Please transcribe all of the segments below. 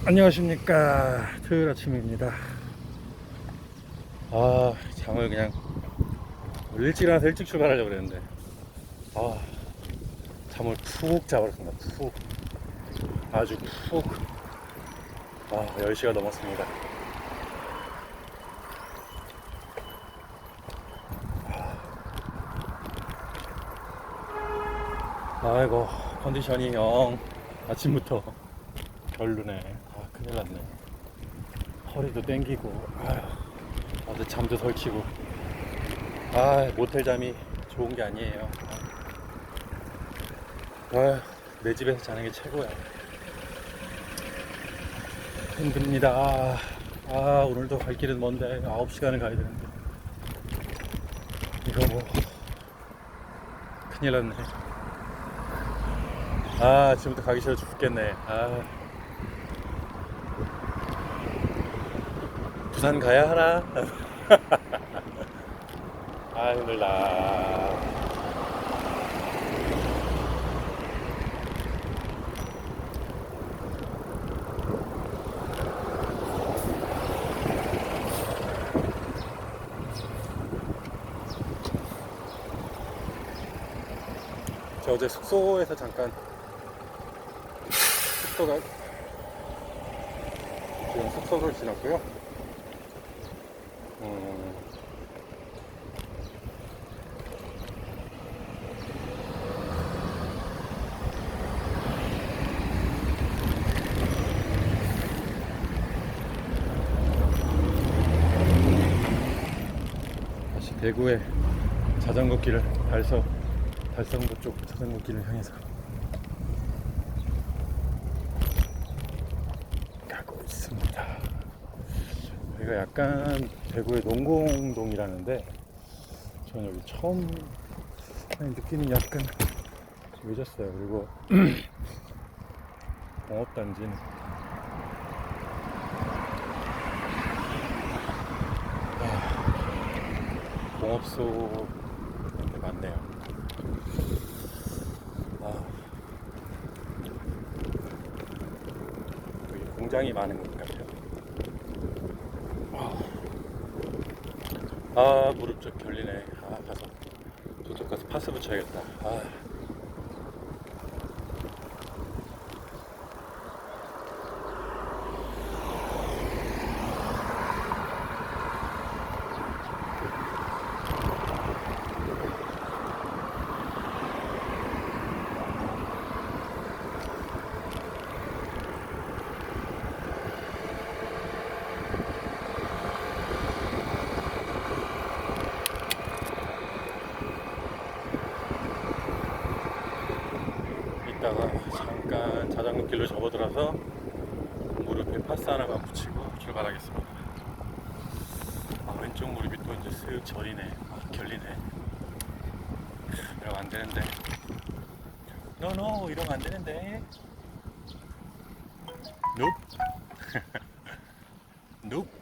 안녕하십니까. 토요일 아침입니다. 잠을 그냥 일찍 일어나서 일찍 출발하려고 그랬는데 잠을 푹 자버렸습니다. 푹, 아주 푹. 10시가 넘었습니다. 아이고, 컨디션이 영 아침부터 별로네. 큰일 났네. 허리도 땡기고, 어제 잠도 설치고. 모텔 잠이 좋은 게 아니에요. 내 집에서 자는 게 최고야. 힘듭니다. 오늘도 갈 길은 먼데 9시간을 가야 되는데 이거 뭐 큰일 났네. 지금부터 가기 싫어 죽겠네. 부산 가야 하나? 힘들다. 저 어제 숙소에서 잠깐 지금 숙소를 지났고요. 다시 대구의 자전거 길을 달성도 쪽 자전거 길을 향해서 가고 있습니다. 여기가 약간 대구의 농공동이라는데 저는 여기 처음 느끼는 약간 외졌어요. 그리고 공업단지는 공업소 이렇게 많네요. 여기 공장이 많은 것 같아요. 무릎 좀 결리네. 가서 저쪽 가서 파스 붙여야겠다. 이따가 잠깐 자전거 길로 접어들어서 무릎에 파스 하나만 붙이고 출발하겠습니다. 왼쪽 무릎이 또 이제 쓱 저리네. 결리네. 이러면 안 되는데. 노 이러면 안 되는데. Nope. Nope.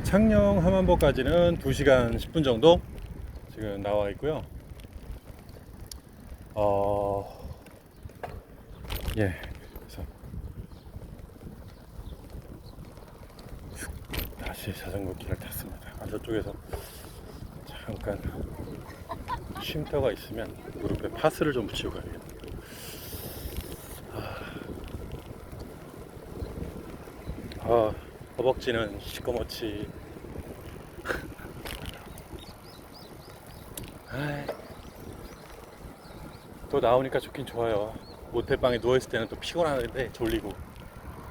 창녕 함안보까지는 2시간 10분 정도 지금 나와 있고요. 그래서 다시 자전거 길을 탔습니다. 저쪽에서 잠깐 쉼터가 있으면 무릎에 파스를 좀 붙이고 가야겠네요. 허벅지는 시꺼멓지. 또 나오니까 좋긴 좋아요. 모텔방에 누워있을 때는 또 피곤하는데 졸리고,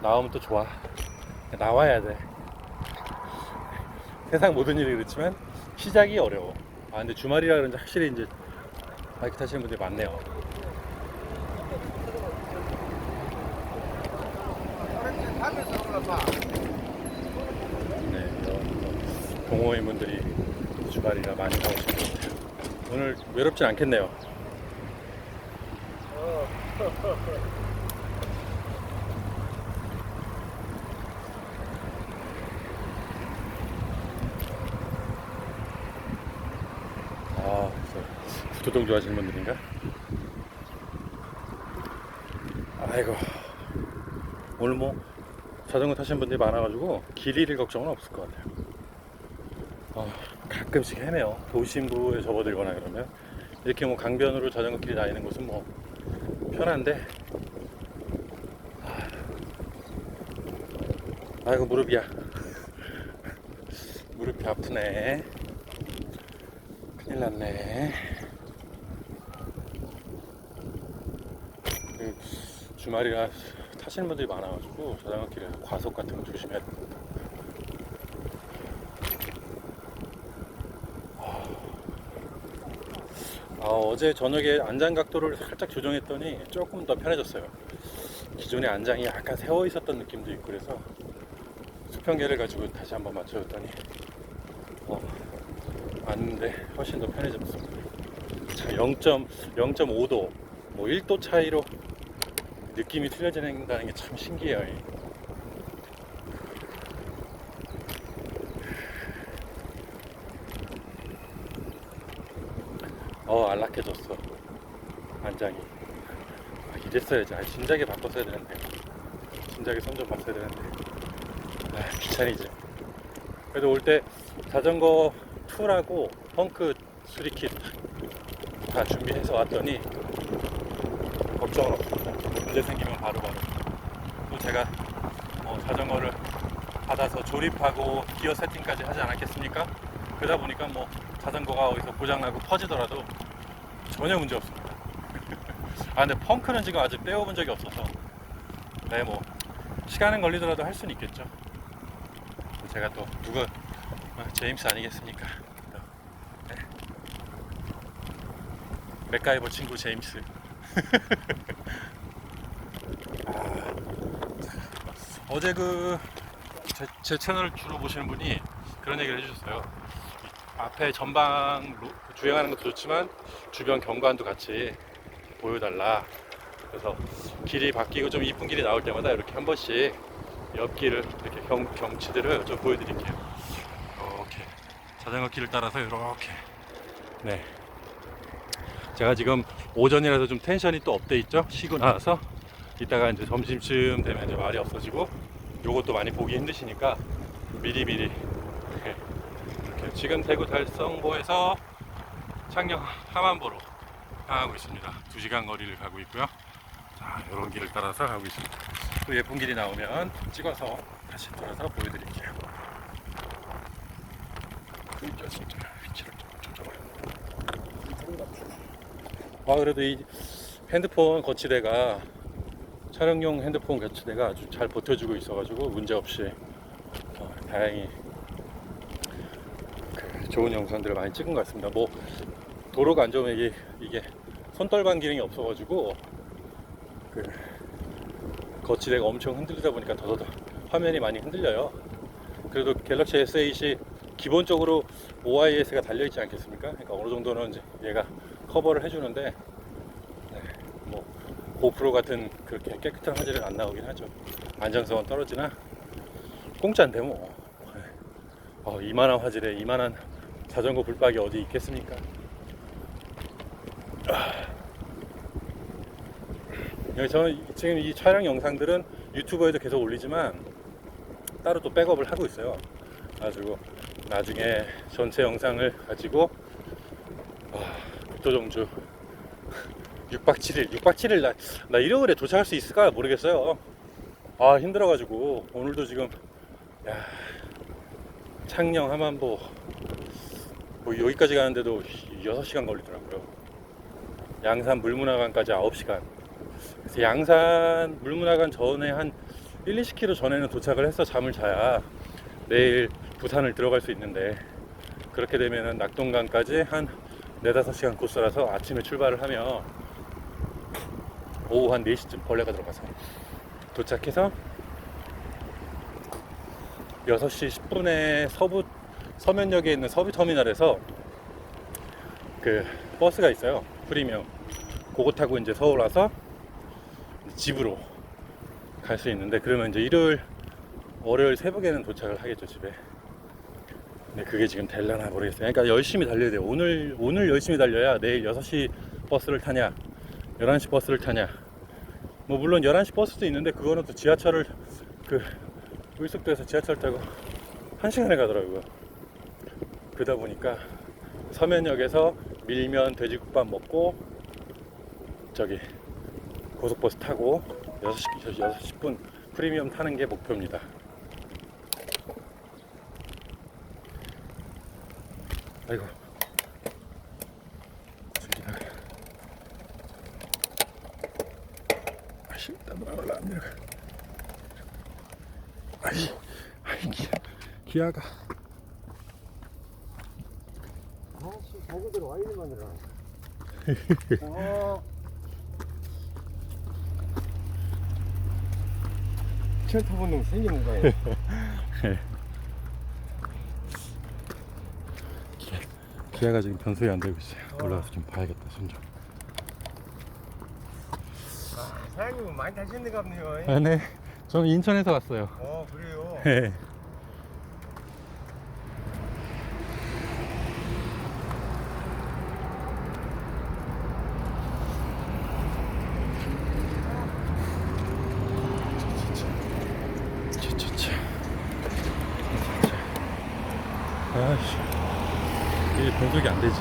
나오면 또 좋아. 나와야 돼. 세상 모든 일이 그렇지만 시작이 어려워. 근데 주말이라 그런지 확실히 이제 바이크 타시는 분들이 많네요. 네, 동호인분들이 주말이라 많이 나오시는 것 같아요. 오늘 외롭진 않겠네요. 아, 그래서 구도동 좋아하시는 분들인가? 아이고, 오늘 뭐 자전거 타시는 분들이 많아가지고 길 잃을 걱정은 없을 것 같아요. 가끔씩 헤매요. 도심부에 접어들거나 그러면 이렇게 뭐 강변으로 자전거 길이 다니는 곳은 뭐 편한데, 아이고 무릎이야. 무릎이 아프네. 큰일 났네. 주말이라 타시는 분들이 많아가지고 자전거 길에 과속 같은 거 조심해야 됩니다. 어제 저녁에 안장 각도를 살짝 조정했더니 조금 더 편해졌어요. 기존에 안장이 약간 세워 있었던 느낌도 있고 그래서 수평계를 가지고 다시 한번 맞춰줬더니 맞는데 훨씬 더 편해졌습니다. 자, 0.5도 뭐 1도 차이로 느낌이 틀려진다는 게 참 신기해요. 안락해졌어 안장이. 이랬어야지. 진작에 바꿨어야 되는데, 진작에 손 좀 봤어야 되는데 귀찮이지. 그래도 올 때 자전거 툴하고 펑크 수리킷 다 준비해서 왔더니 걱정은 없습니다. 문제 생기면 바로바로. 또 제가 자전거를 받아서 조립하고 기어 세팅까지 하지 않았겠습니까? 그러다 보니까 뭐 자전거가 어디서 고장나고 터지더라도 전혀 문제 없습니다. 근데 펑크는 지금 아직 떼어본 적이 없어서 뭐 시간은 걸리더라도 할 수는 있겠죠. 제가 또 누가 제임스 아니겠습니까? 네. 맥가이버 친구 제임스. 어제 제 채널을 주로 보시는 분이 그런 얘기를 해주셨어요. 앞에 전방 주행하는 것도 좋지만 주변 경관도 같이 보여달라. 그래서 길이 바뀌고 좀 이쁜 길이 나올 때마다 이렇게 한 번씩 옆길을 이렇게 경치들을 좀 보여드릴게요. 이렇게 자전거 길을 따라서 이렇게. 네. 제가 지금 오전이라서 좀 텐션이 또 업돼 있죠. 쉬고 나서 이따가 이제 점심쯤 되면 이제 말이 없어지고 요것도 많이 보기 힘드시니까 미리미리 이렇게 지금 대구 달성보에서 창녕 함안보로 향하고 있습니다. 2시간 거리를 가고 있고요. 자, 이런 길을 따라서 가고 있습니다. 또 예쁜 길이 나오면 찍어서 다시 돌아서 보여드릴게요. 보이죠? 진짜 위치를 좀 조정을. 그래도 이 핸드폰 거치대가 촬영용 핸드폰 거치대가 아주 잘 버텨주고 있어가지고 문제없이 다행히 좋은 영상들을 많이 찍은 것 같습니다. 뭐 도로가 안 좋으면 이게 손떨반 기능이 없어가지고 거치대가 엄청 흔들리다 보니까 더 화면이 많이 흔들려요. 그래도 갤럭시 S8이 기본적으로 OIS가 달려있지 않겠습니까? 그러니까 어느 정도는 이제 얘가 커버를 해주는데, 뭐 고프로 같은 그렇게 깨끗한 화질은 안 나오긴 하죠. 안정성은 떨어지나 공짜인데 뭐. 이만한 화질에 이만한 자전거 불박이 어디 있겠습니까? 저는 지금 이 촬영 영상들은 유튜버에도 계속 올리지만 따로 또 백업을 하고 있어요. 그래가지고 나중에 전체 영상을 가지고 국도정주 6박 7일 나 일요일에 도착할 수 있을까 모르겠어요. 힘들어가지고 오늘도 지금 창녕 함안보 뭐 여기까지 가는데도 6시간 걸리더라고요. 양산 물문화관까지 9시간. 그래서 양산 물문화관 전에 한 1, 20km 전에는 도착을 해서 잠을 자야 내일 부산을 들어갈 수 있는데, 그렇게 되면은 낙동강까지 한 4-5시간 코스라서 아침에 출발을 하면 오후 한 4시쯤 벌레가 들어가서 도착해서 6시 10분에 서면역에 있는 서부터미널에서 그 버스가 있어요. 프리미엄. 그거 타고 이제 서울 와서 집으로 갈 수 있는데, 그러면 이제 일요일, 월요일 새벽에는 도착을 하겠죠, 집에. 근데 그게 지금 될려나 모르겠어요. 그러니까 열심히 달려야 돼요. 오늘 열심히 달려야 내일 6시 버스를 타냐, 11시 버스를 타냐. 뭐 물론 11시 버스도 있는데 그거는 또 지하철을 울숙도에서 지하철 타고 1시간에 가더라고요. 그러다 보니까 서면역에서 밀면 돼지국밥 먹고 저기 고속버스 타고 6시 10분 프리미엄 타는 게 목표입니다. 아이고, 저기다가 아씨, 나도 올라 안 내려가. 아이 기아가. 아씨, 저거들 와 이리 만들어. 차 타본 놈 생기는 거예요. 기아가 지금 변속이 안 되고 있어요. 올라가서 좀 봐야겠다, 손 좀. 사장님은 많이 타시는가 보네요. 아, 네. 저는 인천에서 왔어요. 그래요? 네. 아이씨, 이게 변속이 안 되지.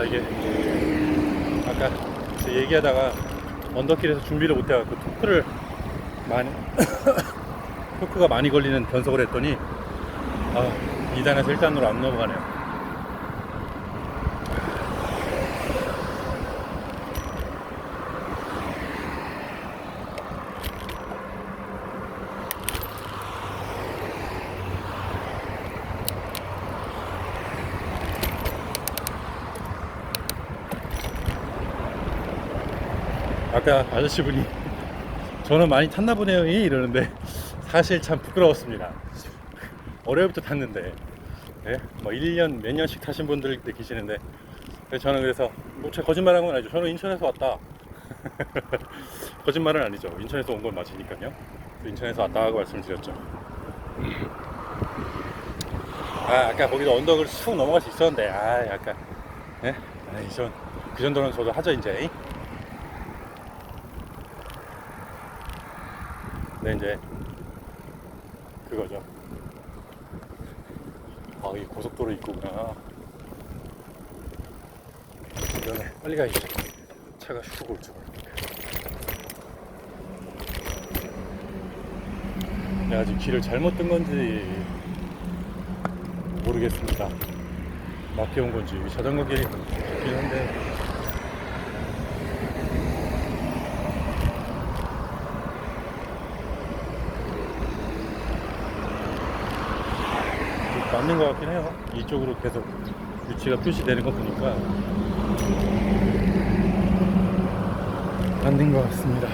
이게 아까 얘기하다가 언덕길에서 준비를 못해갖고 토크가 많이 걸리는 변속을 했더니 2단에서 1단으로 안 넘어가네요. 아까 아저씨분이 저는 많이 탔나 보네요 이러는데 사실 참 부끄러웠습니다. 어려부터 탔는데, 네? 뭐 1년 몇 년씩 타신 분들 계시는데, 저는 그래서 뭐 제가 거짓말한 건 아니죠. 저는 인천에서 왔다. 거짓말은 아니죠. 인천에서 온 건 맞으니까요. 인천에서 왔다 하고 말씀드렸죠. 아까 거기서 언덕을 쑥 넘어갈 수 있었는데, 약간, 네? 그 정도는 저도 하죠 이제. 네, 이제 그거죠. 이게 고속도로 입구구나. 이러네. 빨리 가야지. 차가 슉 올 줄 알았네. 내가 지금 길을 잘못 든 건지 모르겠습니다. 막혀온 건지. 자전거 길이 좋긴 한데. 맞는 것 같긴 해요. 이쪽으로 계속 위치가 표시되는 거 보니까 맞는 것 같습니다.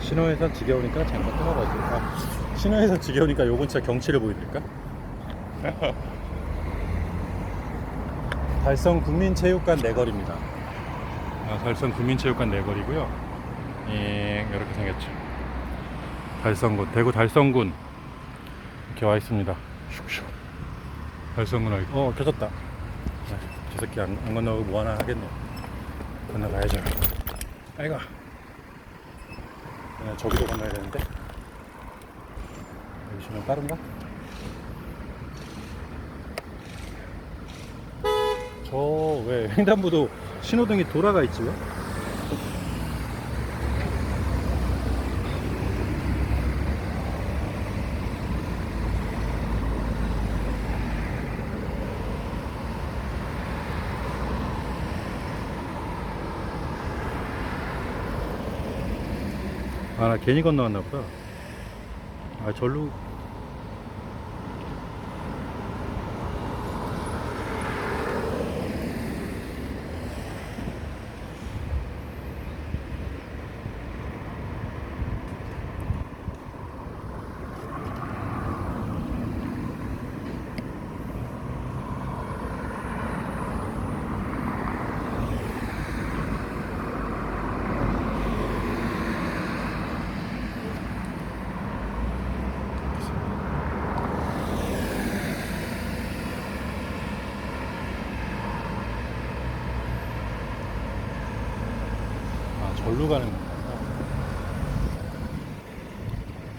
신호에서 지겨우니까 잠깐 끊어가지고. 신호에서 지겨우니까 요 근처 경치를 보여드릴까? 달성 국민체육관 내거리입니다. 달성 국민체육관 내거리고요. 이렇게 생겼죠. 달성군, 대구 달성군 이렇게 와 있습니다. 슉슉. 달성군 켜졌다. 저 새끼 안 건너고 뭐 하나 하겠네. 건너가야죠. 아이고. 저기로 건너야 되는데. 여기 신호 빠른가? 저 왜 횡단보도 신호등이 돌아가 있지 왜? 아, 나 괜히 건너왔나 보다. 아, 절로. 절로 가는 건가?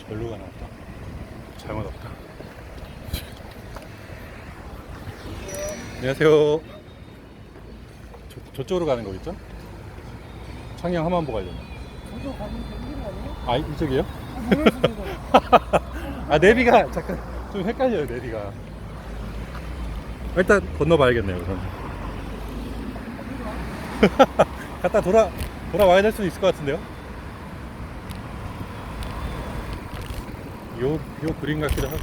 절로 가나 보다. 잘못 왔다. 안녕하세요. 저쪽으로 가는 거겠죠? 창녕 하만보 가려면. 저도 가는데 이기는 아니에요? 아, 이쪽이에요? 모르겠습니다. 아, 내비가 잠깐 좀 헷갈려요, 내비가. 일단 건너봐야겠네요, 우선. 갔다 돌아와야 될 수도 있을 것 같은데요? 요 그림 같기도 하고.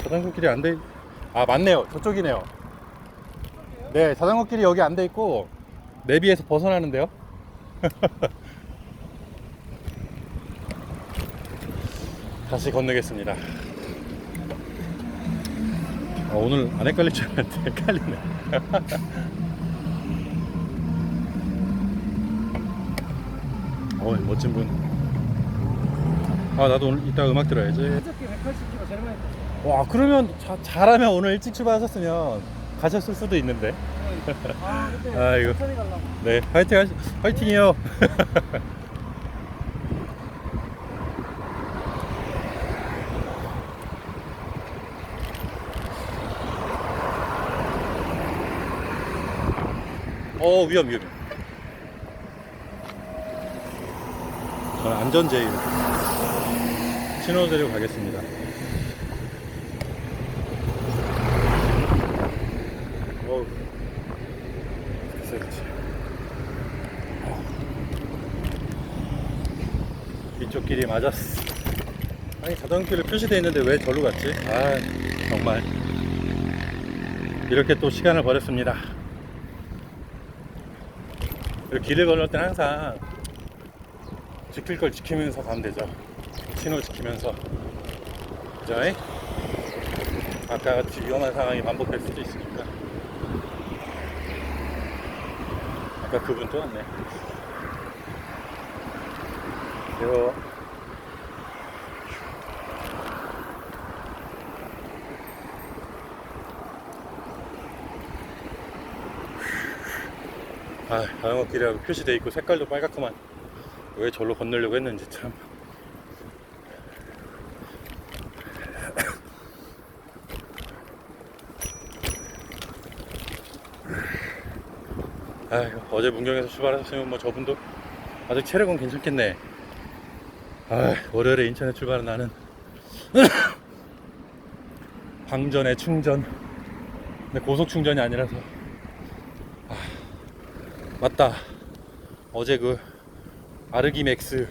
자전거 길이 안 돼. 아, 맞네요. 저쪽이네요. 네, 자전거 길이 여기 안 돼 있고, 내비에서 벗어나는데요? 다시 건너겠습니다. 오늘 안 헷갈릴 줄 알았는데, 헷갈리네. 멋진 분. 아, 나도 오늘 이따 음악 들어야지. 어저께 180km 제일 많이 탔어요. 와, 그러면 잘하면 오늘 일찍 출발하셨으면 가셨을 수도 있는데. 아, 근데 아이고. 천천히 가려고. 네, 화이팅이요. 위험. 저는 안전제일 신호대로 가겠습니다. 그렇지. 이쪽 길이 맞았어. 아니, 자전거길로 표시되어 있는데 왜 절로 갔지? 아, 정말 이렇게 또 시간을 버렸습니다. 길을 건널 땐 항상 지킬 걸 지키면서 가면 되죠. 신호 지키면서. 그죠? 아까 같이 위험한 상황이 반복될 수도 있으니까. 아까 그분 또 왔네. 요. 아, 자전거 길이라고 표시되어 있고 색깔도 빨갛구만. 왜 절로 건너려고 했는지 참. 아이고, 어제 문경에서 출발하셨으면 뭐 저분도 아직 체력은 괜찮겠네. 아, 월요일에 인천에 출발한 나는 방전에 충전. 근데 고속 충전이 아니라서. 맞다. 어제 그 아르기 맥스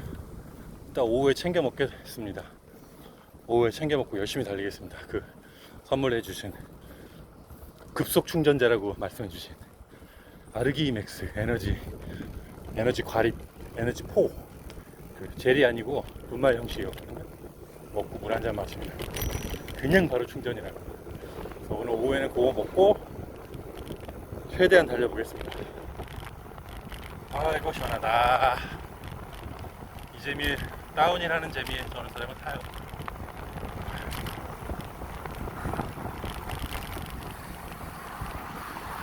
이따 오후에 챙겨 먹겠습니다. 오후에 챙겨 먹고 열심히 달리겠습니다. 그 선물해 주신 급속 충전제라고 말씀해 주신 아르기 맥스 에너지 과립 에너지 포. 그 젤이 아니고 분말 형식이었거든요. 먹고 물 한 잔 마시면 그냥 바로 충전이라고. 그래서 오늘 오후에는 그거 먹고 최대한 달려보겠습니다. 아이고, 시원하다. 이 재미에, 다운이라는 재미에 저는 자전거 타요.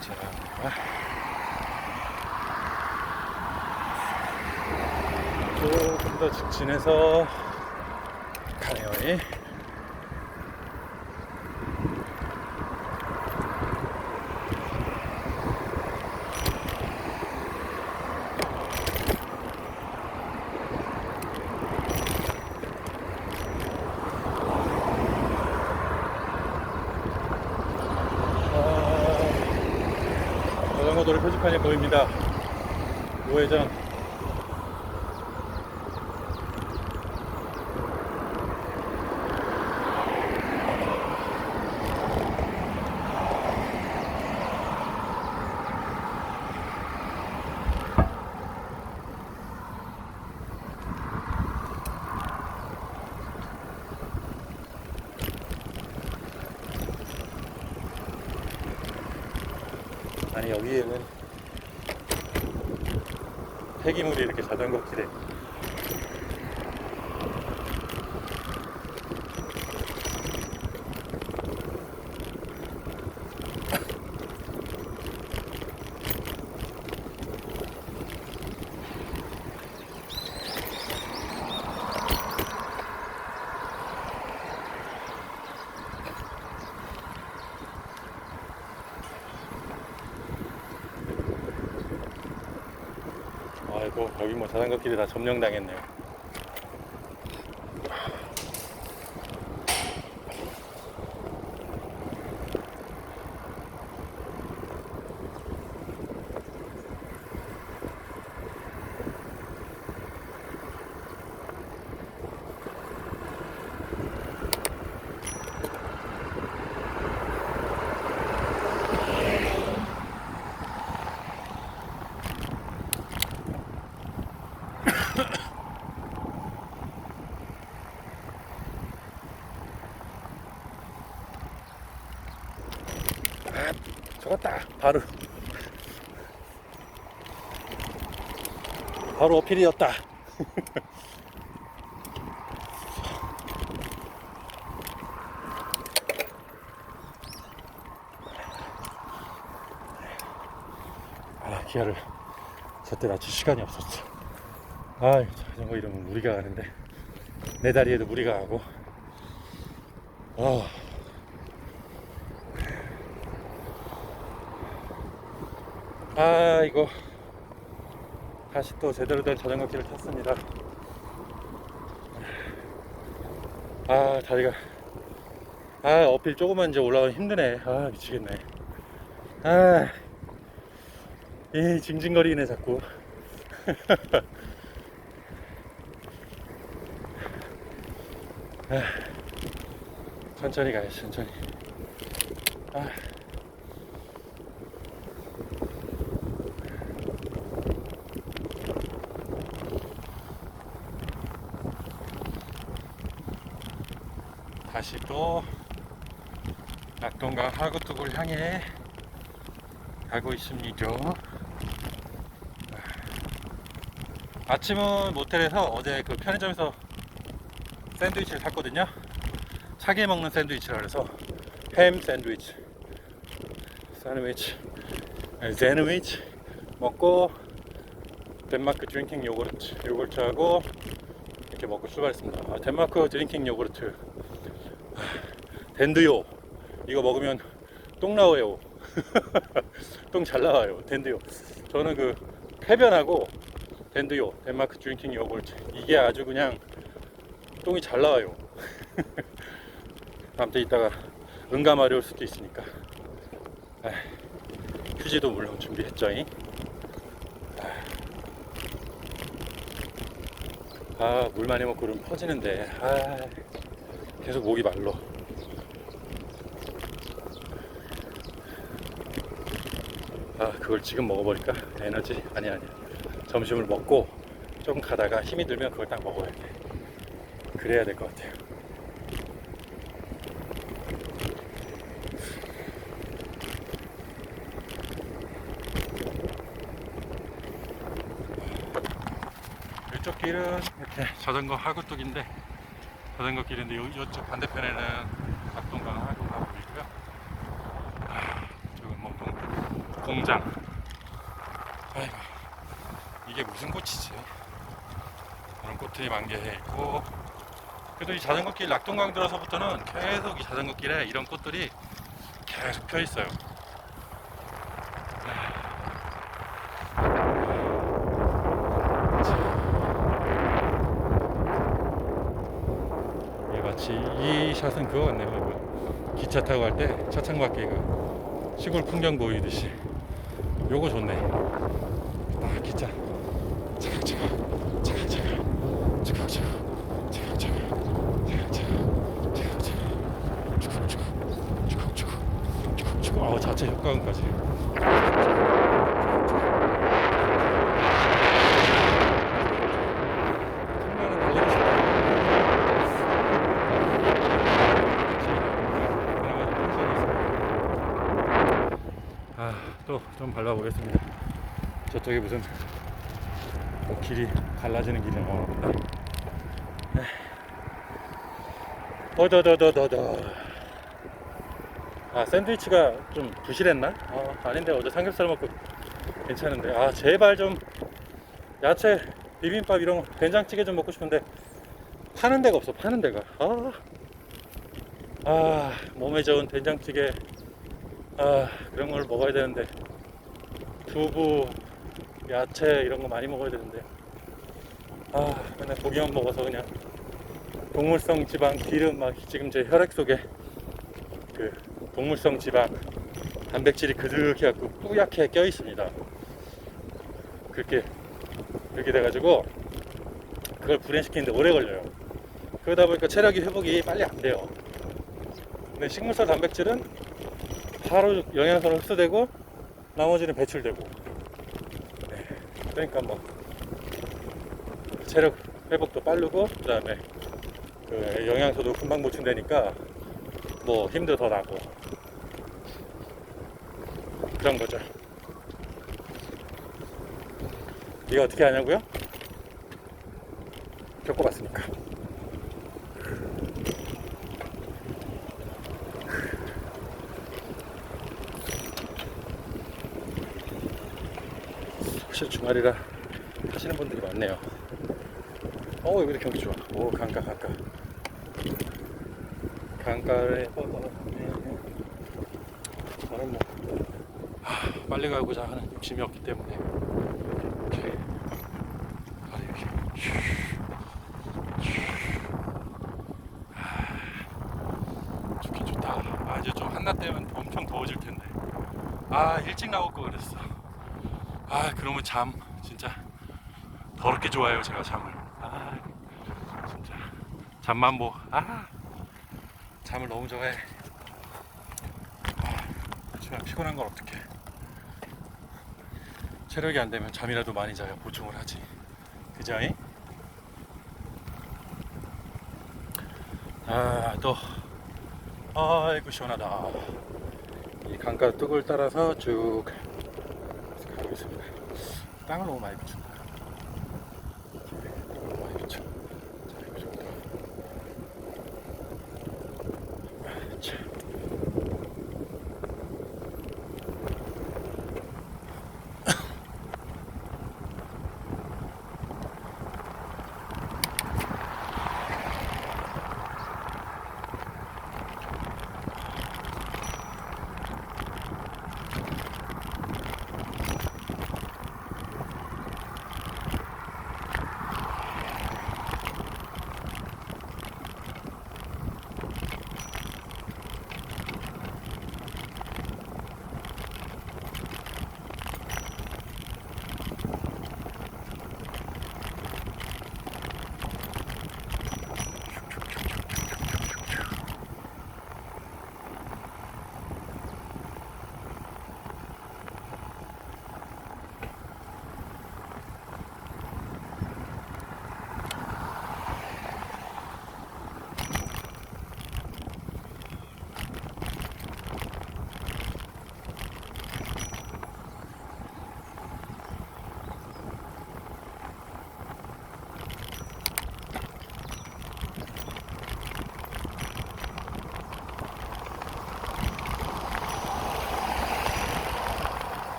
자, 좀 더 직진해서 가네요. 예. 자전거도로 표지판이 보입니다. 우회전. 아니 여기에는 폐기물이 이렇게 자전거 길에 아이고 여기 뭐 자전거 길이 다 점령당했네요. 저었다 바로 어필이었다. 기아를 저때 낮출 시간이 없었어. 자전거 이러면 무리가 가는데 내 다리에도 무리가 가고. 이거 다시 또 제대로 된 자전거 길을 탔습니다. 다리가 어필 조금만 이제 올라가면 힘드네. 미치겠네. 이 징징거리네 자꾸. 천천히 가야지, 천천히. 다시 또 낙동강 하구뚝을 향해 가고 있습니다. 아침은 모텔에서 어제 그 편의점에서 샌드위치를 샀거든요. 차게 먹는 샌드위치라 그래서 햄 샌드위치 먹고 덴마크 드링킹 요거트하고 이렇게 먹고 출발했습니다. 덴마크 드링킹 요거트 덴드요, 이거 먹으면 똥 나와요. 똥 잘 나와요. 덴드요. 저는 그 쾌변하고 덴드요, 덴마크 드링킹 요거트, 이게 아주 그냥 똥이 잘 나와요. 아무튼 이따가 응가 마려울 수도 있으니까 휴지도 물론 준비했죠. 물 많이 먹고 그러면 퍼지는데 계속 목이 말라. 그걸 지금 먹어버릴까? 에너지? 아니야. 점심을 먹고 조금 가다가 힘이 들면 그걸 딱 먹어야 돼. 그래야 될 것 같아요. 이쪽 길은 이렇게 자전거 하구뚝인데, 자전거 길인데 이쪽 반대편에는 낙동강 하구가 보이고요. 지금 뭐 공장. 이게 무슨 꽃이지? 그런 꽃들이 만개해 있고, 그래도 이 자전거길 낙동강 들어서부터는 계속 이 자전거길에 이런 꽃들이 계속 펴 있어요. 이게 마치 이 샷은 그거 같네요. 이거 기차 타고 갈 때 차창 밖에 그 시골 풍경 보이듯이 요거 좋네. 아, 기차 차각차각 차각차각 차각차각 차각차각 차각차각 차각차각 차각차각 차각차각 아우 자체 효과음까지. 풍경은 달리기 싫다. 그나마 좀 텐션이 있어. 아, 또 좀 밟아보겠습니다. 저쪽에 무슨 또 길이 갈라지는 길이 나오나 본다. 더더더더더더. 아, 샌드위치가 좀 부실했나? 아닌데 어제 삼겹살 먹고 괜찮은데. 아, 제발 좀 야채 비빔밥 이런 거, 된장찌개 좀 먹고 싶은데 파는 데가 없어. 파는 데가. 몸에 좋은 된장찌개 그런 걸 먹어야 되는데, 두부 야채 이런 거 많이 먹어야 되는데 맨날 고기만 먹어서 그냥 동물성 지방 기름 막 지금 제 혈액 속에 그 동물성 지방 단백질이 그득해 갖고 뿌옇게 껴 있습니다. 그렇게 돼가지고 그걸 불행시키는데 오래 걸려요. 그러다 보니까 체력이 회복이 빨리 안 돼요. 근데 식물성 단백질은 바로 영양소로 흡수되고 나머지는 배출되고, 그러니까 뭐 체력 회복도 빠르고 그 다음에 그 영양소도 금방 보충되니까 뭐 힘도 더 나고 그런 거죠. 이거 어떻게 하냐고요? 겪어봤으니까. 확실히 주말이라 하시는 분들이 많네요. 여기도 경기 좋아. 오, 강가. 강가에 저는 뭐 빨리 가고자 하는 욕심이 없기 때문에 이렇게 좋긴 좋다. 이제 좀 한낮 되면 엄청 더워질 텐데. 일찍 나올 거 그랬어. 그러면 잠 진짜 더럽게 좋아요. 제가 잠을 진짜 잠만 잠을 너무 좋아해. 하지만 피곤한 건 어떡해. 체력이 안 되면 잠이라도 많이 자야 보충을 하지. 그자잉? 아이고 시원하다. 이 강가 뚝을 따라서 쭉 가고 있습니다. 땅을 너무 많이 붙인다. 너무 많이 붙여. 자, 이거 정도. 자.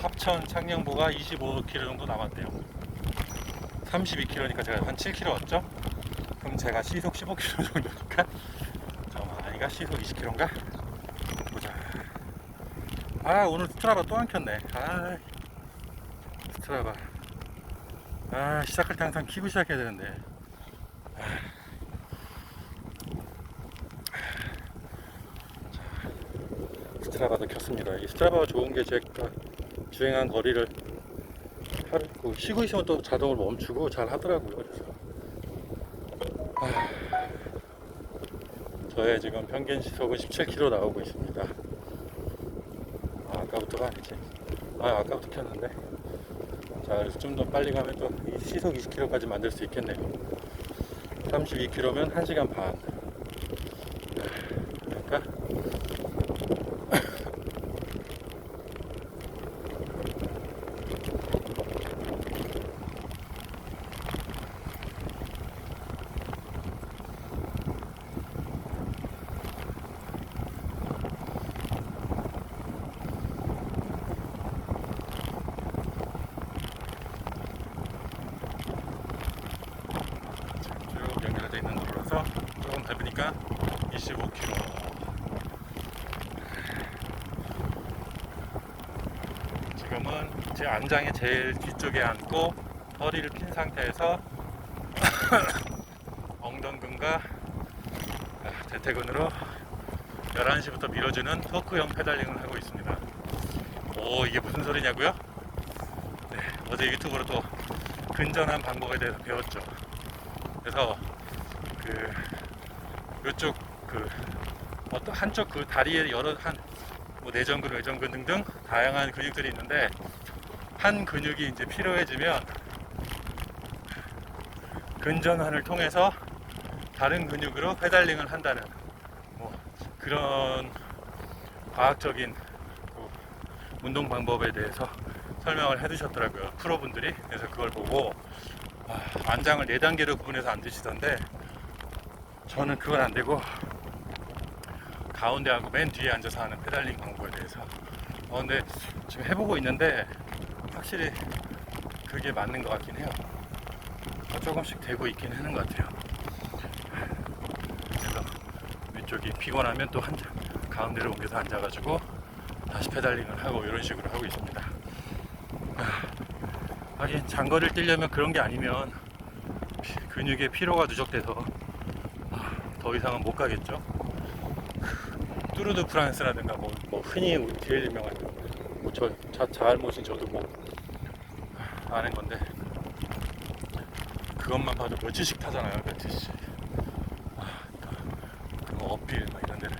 합천 창녕보가 25km 정도 남았대요. 32km니까 제가 한 7km 왔죠? 그럼 제가 시속 15km 정도니까 잠깐만, 아니가 시속 20km인가? 보자. 아, 오늘 스트라바 또 안 켰네. 아, 스트라바. 아, 시작할 때 항상 키고 시작해야 되는데. 스트라바도 켰습니다. 이 스트라바가 좋은 게 제가 주행한 거리를 쉬고 있으면 또 자동으로 멈추고 잘 하더라고요. 그래서 저의 지금 평균 시속은 17km 나오고 있습니다. 아까부터가 아니지. 아까부터 켰는데. 자, 그래서 좀 더 빨리 가면 또 시속 20km까지 만들 수 있겠네요. 32km면 1시간 반. 그러니까 쭉 연결되어 있는 도로라서 조금 밟으니까 25km. 지금은 제 안장의 제일 뒤쪽에 앉고 허리를 핀 상태에서 엉덩근과 대퇴근으로 11시부터 밀어주는 토크형 페달링을 하고 있습니다. 오, 이게 무슨 소리냐고요? 네, 어제 유튜브로 또 근전한 방법에 대해서 배웠죠. 그래서 이쪽 어떤 한쪽 다리에 여러 내전근, 외전근 등등 다양한 근육들이 있는데, 한 근육이 이제 필요해지면 근전환을 통해서 다른 근육으로 페달링을 한다는 그런 과학적인 운동 방법에 대해서 설명을 해주셨더라고요, 프로분들이. 그래서 그걸 보고 안장을 4단계로 구분해서 앉으시던데, 저는 그건 안되고 가운데하고 맨 뒤에 앉아서 하는 페달링 방법에 대해서 근데 지금 해보고 있는데 확실히 그게 맞는 것 같긴 해요. 조금씩 되고 있긴 하는 것 같아요. 그래서 위쪽이 피곤하면 또 가운데로 옮겨서 앉아가지고 다시 페달링을 하고 이런 식으로 하고 있습니다. 하긴 장거리를 뛰려면 그런 게 아니면 근육에 피로가 누적돼서 더 이상은 못 가겠죠. 뚜르드 프랑스라든가 흔히 제일 유명한 자알못인 저도 아는 건데, 그것만 봐도 며칠씩 타잖아요. 며칠씩. 어필 이런 데를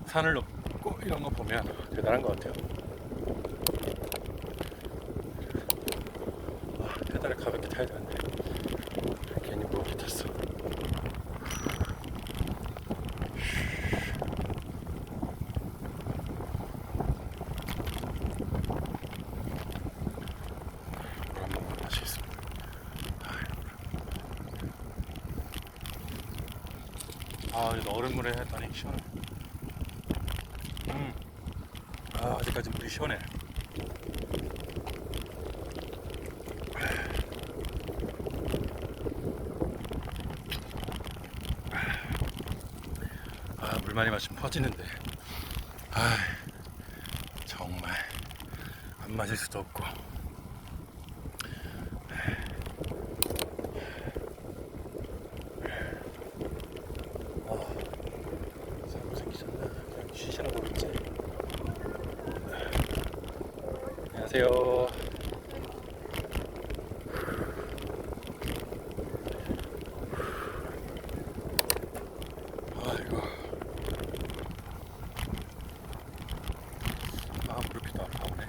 산을 넘고 이런 거 보면 대단한 것 같아요. 페달을 가볍게 타야 되는데 괜히 무겁게 탔어. 그래도 얼음물에 했더니 시원해. 아직까지 물이 시원해. 물 많이 마시면 퍼지는데. 정말 안 마실 수도 없고. 쉬시라고 그랬지. 안녕하세요. 아이고. 무릎이 또 아파오네.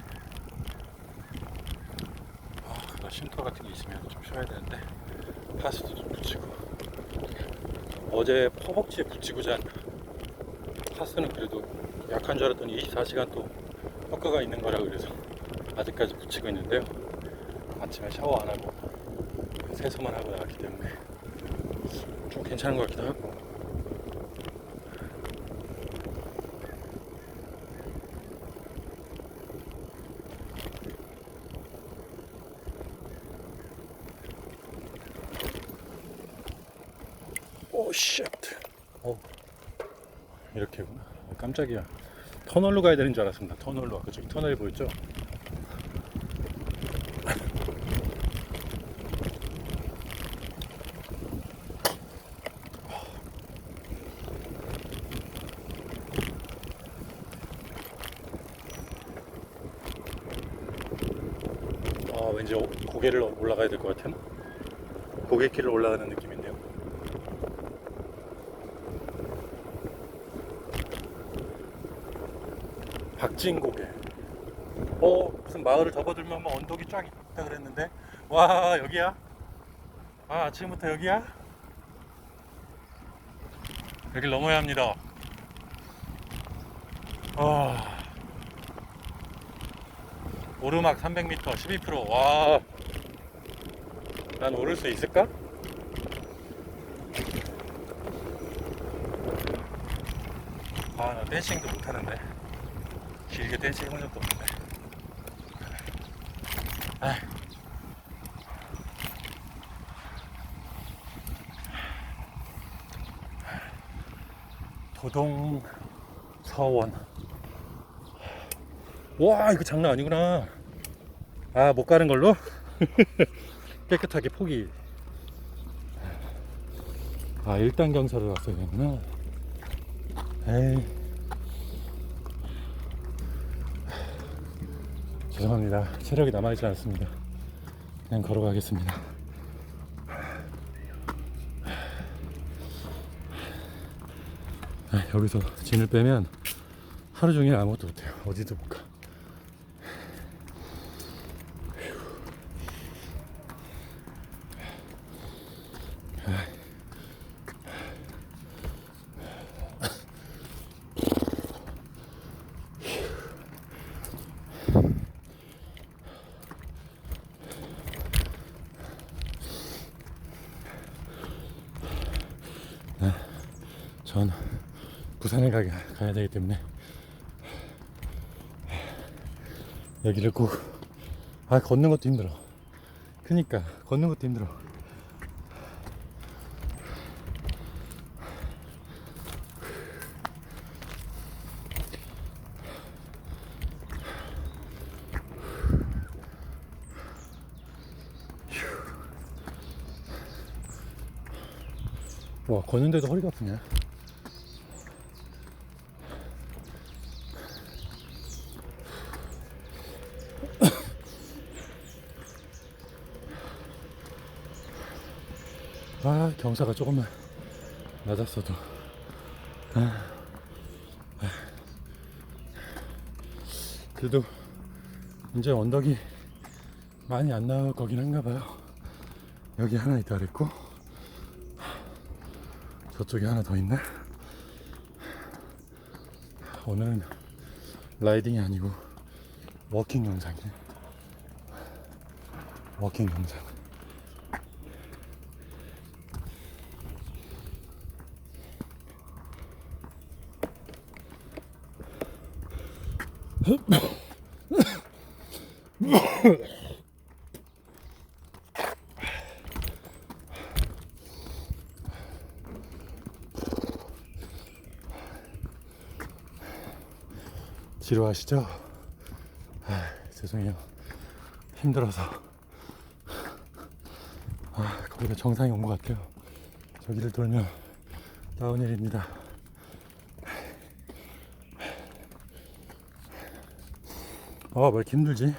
쉼터 같은 게 있으면 좀 쉬어야 되는데, 파스도 좀 붙이고. 어제 허벅지에 붙이고 잔 파스는 그래도 약한 줄 알았더니 24시간 또 효과가 있는 거라 그래서 아직까지 붙이고 있는데요. 아침에 샤워 안 하고 세수만 하고 나왔기 때문에 좀 괜찮은 것 같기도 하고. 오 쉣. 이렇게구나. 깜짝이야. 터널로 가야 되는 줄 알았습니다. 터널로. 아까 저기 터널이 보였죠? 왠지 고개를 올라가야 될 것 같은 고갯길을 올라가는 느낌인데요. 박진고개. 무슨 마을을 접어들면 뭐 언덕이 쫙 있다 그랬는데, 와, 여기야? 아침부터 여기야? 여길 넘어야 합니다. 오르막 300m 12%. 와, 난 오를 수 있을까? 나 댄싱도 못하는데. 길게 댄싱 해본 적도 없는데. 도동서원. 와, 이거 장난 아니구나. 못 가는 걸로? 깨끗하게 포기. 1단 경사를 왔어야 되구나. 에이. 죄송합니다. 체력이 남아있지 않습니다. 그냥 걸어가겠습니다. 여기서 진을 빼면 하루 종일 아무것도 못해요. 어디도 못 가. 전 부산에 가야 되기 때문에 여기를 꼭 걷는 것도 힘들어. 그니까 걷는 것도 힘들어. 와, 걷는데도 허리가 아프냐. 경사가 조금만 낮았어도 그래도 이제 언덕이 많이 안 나올 거긴 한가 봐요. 여기 하나 있다 그랬고 저쪽에 하나 더 있네. 오늘은 라이딩이 아니고 워킹 영상이네. 워킹 영상. 지루하시죠? 죄송해요. 힘들어서. 거기가 정상에 온 것 같아요. 저기를 돌면 다운힐입니다. 왜 이렇게 힘들지?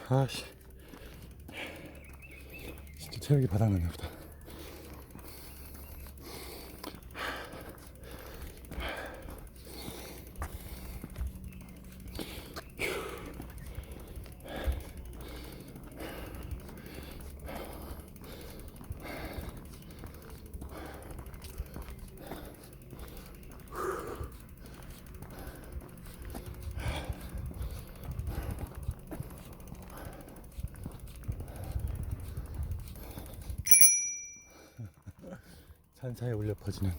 진짜 체력이 바닥났나 보다. 산사에 울려 퍼지는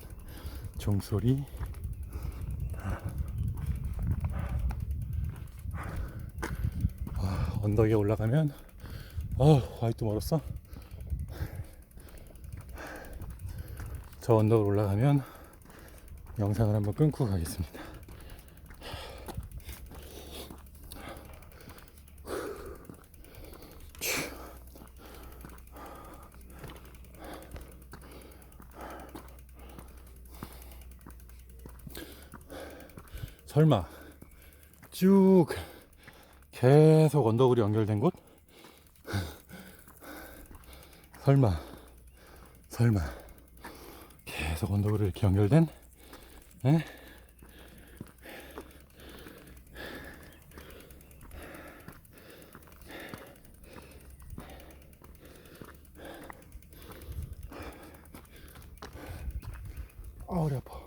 종소리. 언덕에 올라가면 아직도 멀었어. 저 언덕을 올라가면 영상을 한번 끊고 가겠습니다. 설마 쭉 계속 언덕으로 연결된 곳? 설마 계속 언덕으로 이렇게 연결된? 에? 허리 아파.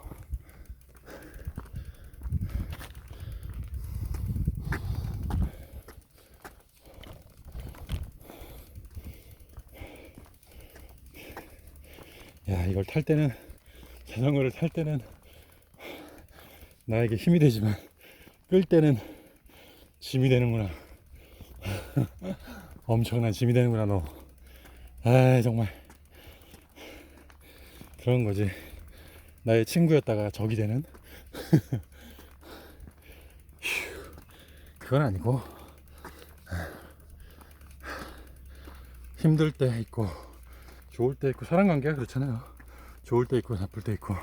야, 이걸 탈 때는, 자전거를 탈 때는 나에게 힘이 되지만 끌 때는 짐이 되는구나. 엄청난 짐이 되는구나, 너. 아, 정말 그런 거지. 나의 친구였다가 적이 되는. 그건 아니고, 힘들 때 있고 좋을 때 있고, 사람 관계가 그렇잖아요. 좋을 때 있고 나쁠 때 있고.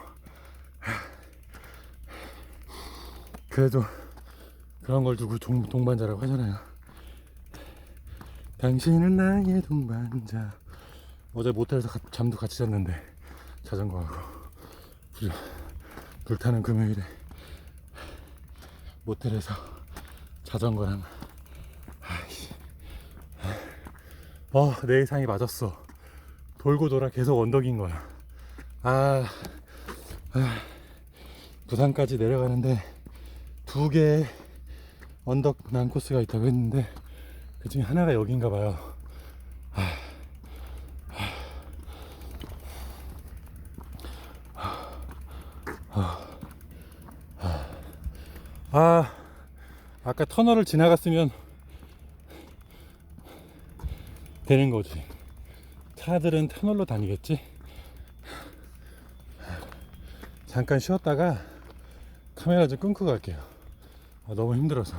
그래도 그런 걸 두고 동반자라고 하잖아요. 당신은 나의 동반자. 어제 모텔에서 잠도 같이 잤는데, 자전거하고 불타는 금요일에 모텔에서 자전거랑. 내 예상이 맞았어. 돌고 돌아 계속 언덕인 거야. 부산까지 내려가는데 2개의 언덕 난 코스가 있다고 했는데 그 중에 하나가 여긴가 봐요. 아까 터널을 지나갔으면 되는 거지. 차들은 터널로 다니겠지. 잠깐 쉬었다가 카메라 좀 끊고 갈게요. 너무 힘들어서.